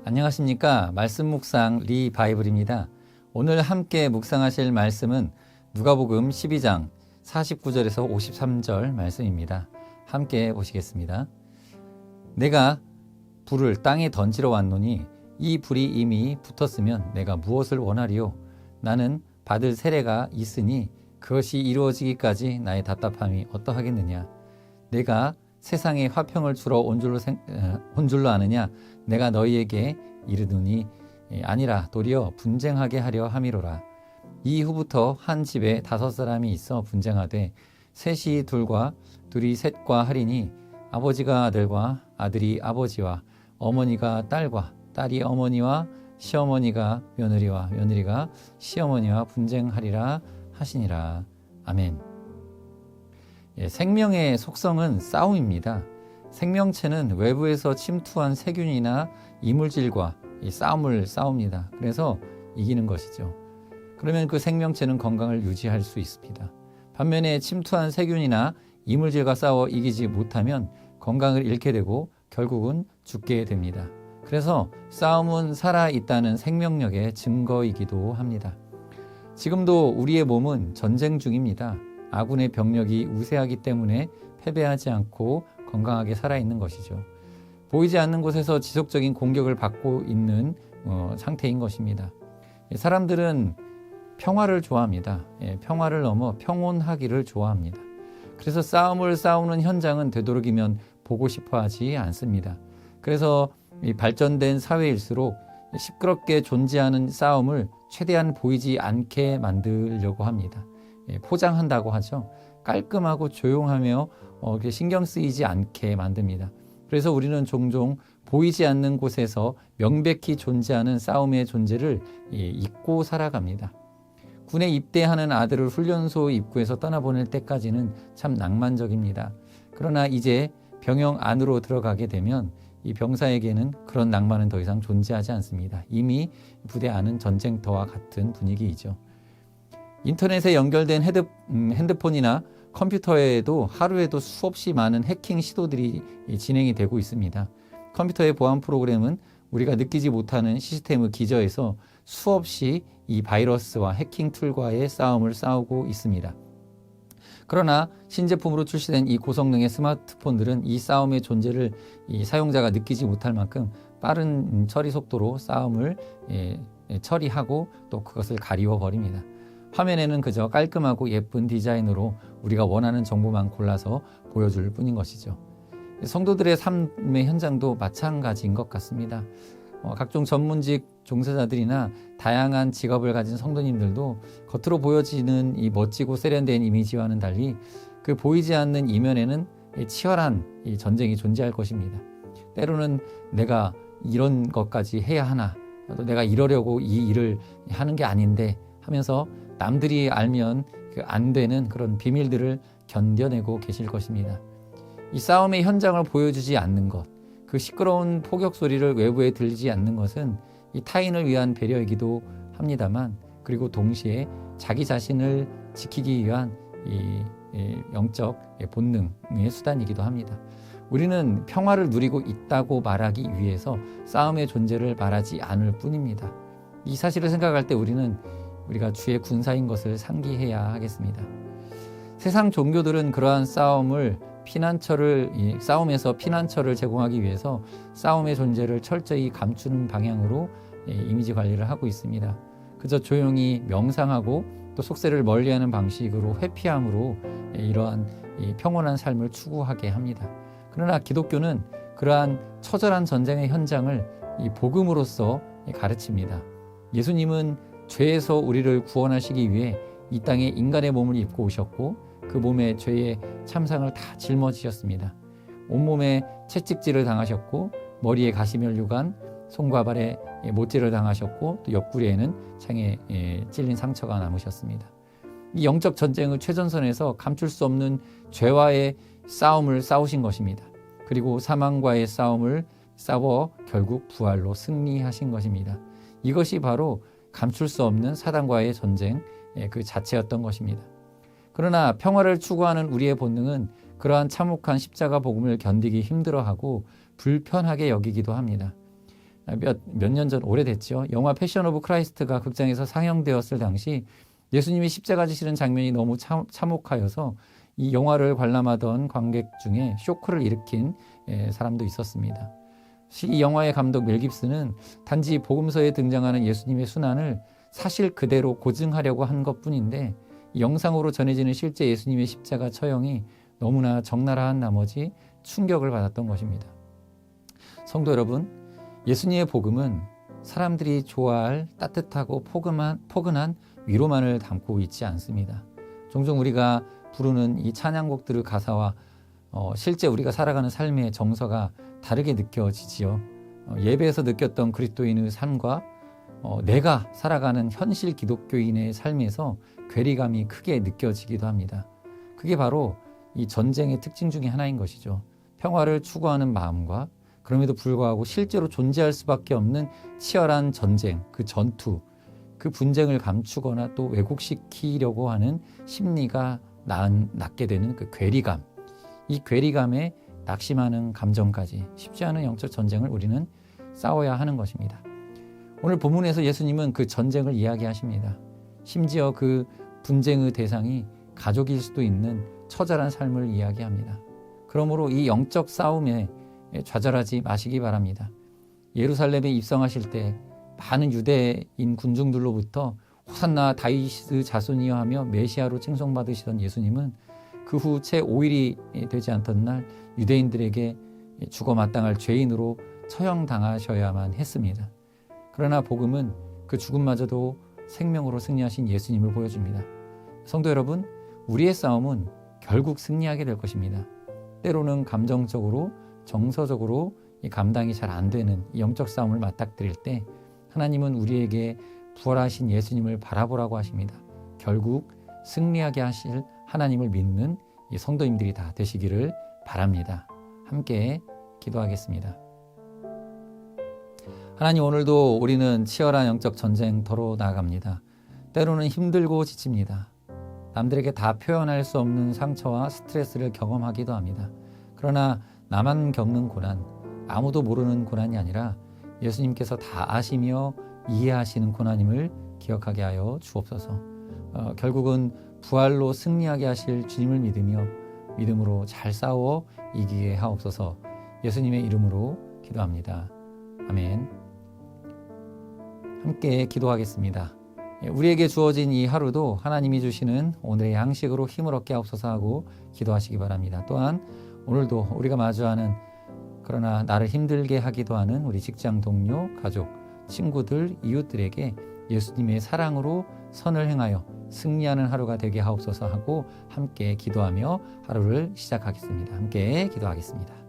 안녕하십니까. 말씀 묵상 리바이블입니다. 오늘 함께 묵상하실 말씀은 누가복음 12장 49절에서 53절 말씀입니다. 함께 보시겠습니다. 내가 불을 땅에 던지러 왔노니 이 불이 이미 붙었으면 내가 무엇을 원하리요? 나는 받을 세례가 있으니 그것이 이루어지기까지 나의 답답함이 어떠하겠느냐? 내가 세상에 화평을 주러 온 줄로 아느냐? 내가 너희에게 이르노니 아니라 도리어 분쟁하게 하려 함이로라. 이후부터 한 집에 5사람이 있어 분쟁하되 셋이 둘과 둘이 셋과 하리니 아버지가 아들과 아들이 아버지와 어머니가 딸과 딸이 어머니와 시어머니가 며느리와 며느리가 시어머니와 분쟁하리라 하시니라. 아멘. 생명의 속성은 싸움입니다. 생명체는 외부에서 침투한 세균이나 이물질과 싸움을 싸웁니다. 그래서 이기는 것이죠. 그러면 그 생명체는 건강을 유지할 수 있습니다. 반면에 침투한 세균이나 이물질과 싸워 이기지 못하면 건강을 잃게 되고 결국은 죽게 됩니다. 그래서 싸움은 살아있다는 생명력의 증거이기도 합니다. 지금도 우리의 몸은 전쟁 중입니다. 아군의 병력이 우세하기 때문에 패배하지 않고 건강하게 살아있는 것이죠. 보이지 않는 곳에서 지속적인 공격을 받고 있는 상태인 것입니다. 사람들은 평화를 좋아합니다. 평화를 넘어 평온하기를 좋아합니다. 그래서 싸움을 싸우는 현장은 되도록이면 보고 싶어 하지 않습니다. 그래서 발전된 사회일수록 시끄럽게 존재하는 싸움을 최대한 보이지 않게 만들려고 합니다. 포장한다고 하죠. 깔끔하고 조용하며 신경 쓰이지 않게 만듭니다. 그래서 우리는 종종 보이지 않는 곳에서 명백히 존재하는 싸움의 존재를 잊고 살아갑니다. 군에 입대하는 아들을 훈련소 입구에서 떠나보낼 때까지는 참 낭만적입니다. 그러나 이제 병영 안으로 들어가게 되면 이 병사에게는 그런 낭만은 더 이상 존재하지 않습니다. 이미 부대 안은 전쟁터와 같은 분위기이죠. 인터넷에 연결된 핸드폰이나 컴퓨터에도 하루에도 수없이 많은 해킹 시도들이 진행이 되고 있습니다. 컴퓨터의 보안 프로그램은 우리가 느끼지 못하는 시스템의 기저에서 수없이 이 바이러스와 해킹 툴과의 싸움을 싸우고 있습니다. 그러나 신제품으로 출시된 이 고성능의 스마트폰들은 이 싸움의 존재를 이 사용자가 느끼지 못할 만큼 빠른 처리 속도로 싸움을 처리하고 또 그것을 가리워 버립니다. 화면에는 그저 깔끔하고 예쁜 디자인으로 우리가 원하는 정보만 골라서 보여줄 뿐인 것이죠. 성도들의 삶의 현장도 마찬가지인 것 같습니다. 각종 전문직 종사자들이나 다양한 직업을 가진 성도님들도 겉으로 보여지는 이 멋지고 세련된 이미지와는 달리 그 보이지 않는 이면에는 치열한 이 전쟁이 존재할 것입니다. 때로는 내가 이런 것까지 해야 하나, 또 내가 이러려고 이 일을 하는 게 아닌데 하면서 남들이 알면 안 되는 그런 비밀들을 견뎌내고 계실 것입니다. 이 싸움의 현장을 보여주지 않는 것, 그 시끄러운 포격 소리를 외부에 들리지 않는 것은 이 타인을 위한 배려이기도 합니다만, 그리고 동시에 자기 자신을 지키기 위한 이 영적 본능의 수단이기도 합니다. 우리는 평화를 누리고 있다고 말하기 위해서 싸움의 존재를 말하지 않을 뿐입니다. 이 사실을 생각할 때 우리가 주의 군사인 것을 상기해야 하겠습니다. 세상 종교들은 그러한 싸움에서 피난처를 제공하기 위해서 싸움의 존재를 철저히 감추는 방향으로 이미지 관리를 하고 있습니다. 그저 조용히 명상하고 또 속세를 멀리하는 방식으로 회피함으로 이러한 평온한 삶을 추구하게 합니다. 그러나 기독교는 그러한 처절한 전쟁의 현장을 이 복음으로써 가르칩니다. 예수님은 죄에서 우리를 구원하시기 위해 이 땅에 인간의 몸을 입고 오셨고 그 몸에 죄의 참상을 다 짊어지셨습니다. 온몸에 채찍질을 당하셨고 머리에 가시면류관, 손과 발에 못질을 당하셨고 또 옆구리에는 창에 찔린 상처가 남으셨습니다. 이 영적 전쟁의 최전선에서 감출 수 없는 죄와의 싸움을 싸우신 것입니다. 그리고 사망과의 싸움을 싸워 결국 부활로 승리하신 것입니다. 이것이 바로 감출 수 없는 사단과의 전쟁 그 자체였던 것입니다. 그러나 평화를 추구하는 우리의 본능은 그러한 참혹한 십자가 복음을 견디기 힘들어하고 불편하게 여기기도 합니다. 몇 년 전 오래됐죠. 영화 패션 오브 크라이스트가 극장에서 상영되었을 당시 예수님이 십자가 지시는 장면이 너무 참혹하여서 이 영화를 관람하던 관객 중에 쇼크를 일으킨 사람도 있었습니다. 이 영화의 감독 멜 깁슨은 단지 복음서에 등장하는 예수님의 순환을 사실 그대로 고증하려고 한 것뿐인데 영상으로 전해지는 실제 예수님의 십자가 처형이 너무나 적나라한 나머지 충격을 받았던 것입니다. 성도 여러분, 예수님의 복음은 사람들이 좋아할 따뜻하고 포근한 위로만을 담고 있지 않습니다. 종종 우리가 부르는 이 찬양곡들의 가사와 실제 우리가 살아가는 삶의 정서가 다르게 느껴지지요. 예배에서 느꼈던 그리스도인의 삶과 내가 살아가는 현실 기독교인의 삶에서 괴리감이 크게 느껴지기도 합니다. 그게 바로 이 전쟁의 특징 중에 하나인 것이죠. 평화를 추구하는 마음과 그럼에도 불구하고 실제로 존재할 수밖에 없는 치열한 전쟁, 그 전투, 그 분쟁을 감추거나 또 왜곡시키려고 하는 심리가 낳게 되는 그 괴리감, 이 괴리감에 낙심하는 감정까지 쉽지 않은 영적 전쟁을 우리는 싸워야 하는 것입니다. 오늘 본문에서 예수님은 그 전쟁을 이야기하십니다. 심지어 그 분쟁의 대상이 가족일 수도 있는 처절한 삶을 이야기합니다. 그러므로 이 영적 싸움에 좌절하지 마시기 바랍니다. 예루살렘에 입성하실 때 많은 유대인 군중들로부터 호산나 다윗의 자손이여 하며 메시아로 칭송받으시던 예수님은 그 후 채 5일이 되지 않던 날 유대인들에게 죽어 마땅할 죄인으로 처형당하셔야만 했습니다. 그러나 복음은 그 죽음마저도 생명으로 승리하신 예수님을 보여줍니다. 성도 여러분, 우리의 싸움은 결국 승리하게 될 것입니다. 때로는 감정적으로 정서적으로 감당이 잘 안 되는 영적 싸움을 맞닥뜨릴 때 하나님은 우리에게 부활하신 예수님을 바라보라고 하십니다. 결국 승리하게 하실 하나님을 믿는 이 성도님들이 다 되시기를 바랍니다. 함께 기도하겠습니다. 하나님, 오늘도 우리는 치열한 영적 전쟁터로 나아갑니다. 때로는 힘들고 지칩니다. 남들에게 다 표현할 수 없는 상처와 스트레스를 경험하기도 합니다. 그러나 나만 겪는 고난, 아무도 모르는 고난이 아니라 예수님께서 다 아시며 이해하시는 고난임을 기억하게 하여 주옵소서. 결국은 부활로 승리하게 하실 주님을 믿으며 믿음으로 잘 싸워 이기게 하옵소서. 예수님의 이름으로 기도합니다. 아멘. 함께 기도하겠습니다. 우리에게 주어진 이 하루도 하나님이 주시는 오늘의 양식으로 힘을 얻게 하옵소서 하고 기도하시기 바랍니다. 또한 오늘도 우리가 마주하는 그러나 나를 힘들게 하기도 하는 우리 직장 동료, 가족, 친구들, 이웃들에게 예수님의 사랑으로 선을 행하여 승리하는 하루가 되게 하옵소서 하고 함께 기도하며 하루를 시작하겠습니다. 함께 기도하겠습니다.